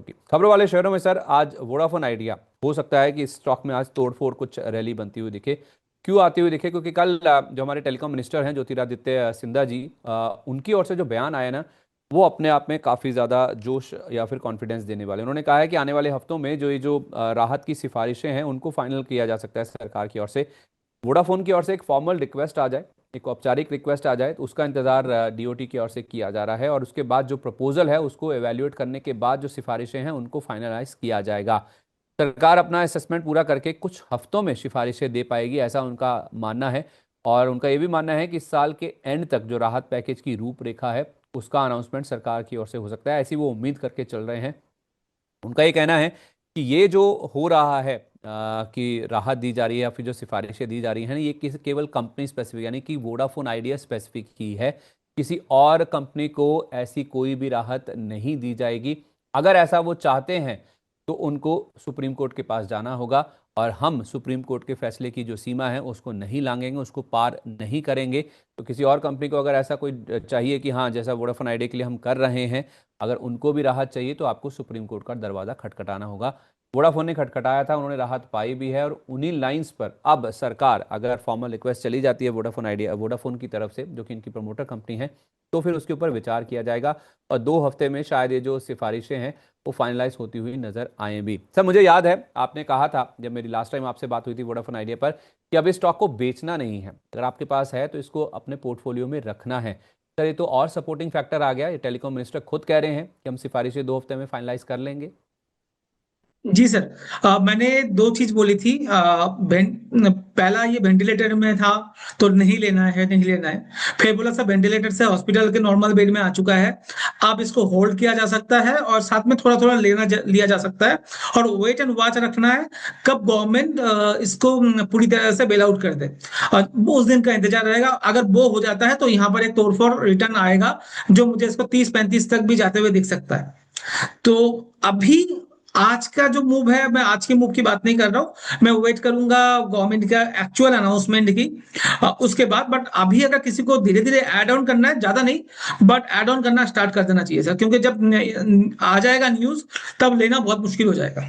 की। खबरों वाले शहरों में सर आज वोडाफोन आइडिया, हो सकता है कि इस स्टॉक में आज तोड़फोड़ कुछ रैली बनती हुई दिखे। क्यों आती हुई दिखे? क्योंकि कल जो हमारे टेलीकॉम मिनिस्टर हैं ज्योतिरादित्य सिंधिया जी, उनकी ओर से जो बयान आया ना, वो अपने आप में काफ़ी ज़्यादा जोश या फिर कॉन्फिडेंस देने वाले। उन्होंने कहा है कि आने वाले हफ्तों में जो राहत की सिफारिशें हैं उनको फाइनल किया जा सकता है सरकार की ओर से। वोडाफोन की ओर से एक फॉर्मल रिक्वेस्ट आ जाए, एक औपचारिक रिक्वेस्ट आ जाए, तो उसका इंतजार डीओटी की ओर से किया जा रहा है और उसके बाद जो प्रपोजल है उसको एवेल्युएट करने के बाद जो सिफारिशें हैं उनको फाइनलाइज किया जाएगा। सरकार अपना असेसमेंट पूरा करके कुछ हफ्तों में सिफारिशें दे पाएगी, ऐसा उनका मानना है। और उनका ये भी मानना है कि इस साल के एंड तक जो राहत पैकेज की रूपरेखा है उसका अनाउंसमेंट सरकार की ओर से हो सकता है, ऐसी वो उम्मीद करके चल रहे हैं। उनका ये कहना है कि ये जो हो रहा है, कि राहत दी जा रही है या फिर जो सिफारिशें दी जा रही हैं, ये किसी केवल कंपनी स्पेसिफिक यानी कि वोडाफोन आइडिया स्पेसिफिक ही है। किसी और कंपनी को ऐसी कोई भी राहत नहीं दी जाएगी। अगर ऐसा वो चाहते हैं तो उनको सुप्रीम कोर्ट के पास जाना होगा और हम सुप्रीम कोर्ट के फैसले की जो सीमा है उसको नहीं लांघेंगे, उसको पार नहीं करेंगे। तो किसी और कंपनी को अगर ऐसा कोई चाहिए कि हाँ, जैसा वोडाफोन आइडिया के लिए हम कर रहे हैं, अगर उनको भी राहत चाहिए तो आपको सुप्रीम कोर्ट का दरवाजा खटखटाना होगा। वोडाफोन ने खटखटाया था, उन्होंने राहत पाई भी है और उन्हीं लाइंस पर अब सरकार, अगर फॉर्मल रिक्वेस्ट चली जाती है वोडाफोन की तरफ से, जो कि इनकी प्रमोटर कंपनी है, तो फिर उसके ऊपर विचार किया जाएगा और 2 हफ्ते में शायद ये जो सिफारिशें हैं वो फाइनलाइज होती हुई नजर आए भी। सर मुझे याद है आपने कहा था जब मेरी लास्ट टाइम आपसे बात हुई थी वोडाफोन आइडिया पर, कि अब इस स्टॉक को बेचना नहीं है, अगर आपके पास है तो इसको अपने पोर्टफोलियो में रखना है। सर ये तो और सपोर्टिंग फैक्टर आ गया, ये टेलीकॉम मिनिस्टर खुद कह रहे हैं कि हम सिफारिशें 2 हफ्ते में फाइनलाइज कर लेंगे। जी सर। मैंने दो चीज बोली थी। पहला ये वेंटिलेटर में था तो नहीं लेना है, नहीं लेना है। फिर बोला सर वेंटिलेटर से हॉस्पिटल के नॉर्मल बेड में आ चुका है, अब इसको होल्ड किया जा सकता है और साथ में थोड़ा थोड़ा लिया जा सकता है और वेट एंड वॉच रखना है कब गवर्नमेंट इसको पूरी तरह से बेल आउट कर दे। और वो उस दिन का इंतजार रहेगा। अगर वो हो जाता है तो यहाँ पर एक तोड़फोड़ रिटर्न आएगा जो मुझे इसको 30-35 तक भी जाते हुए दिख सकता है। तो अभी आज का जो मूव है, मैं आज के मूव की बात नहीं कर रहा हूं, मैं वेट करूंगा गवर्नमेंट का एक्चुअल अनाउंसमेंट की उसके बाद। बट अभी अगर किसी को धीरे धीरे ऐड ऑन करना है, ज्यादा नहीं बट ऐड ऑन करना स्टार्ट कर देना चाहिए सर, क्योंकि जब आ जाएगा न्यूज तब लेना बहुत मुश्किल हो जाएगा।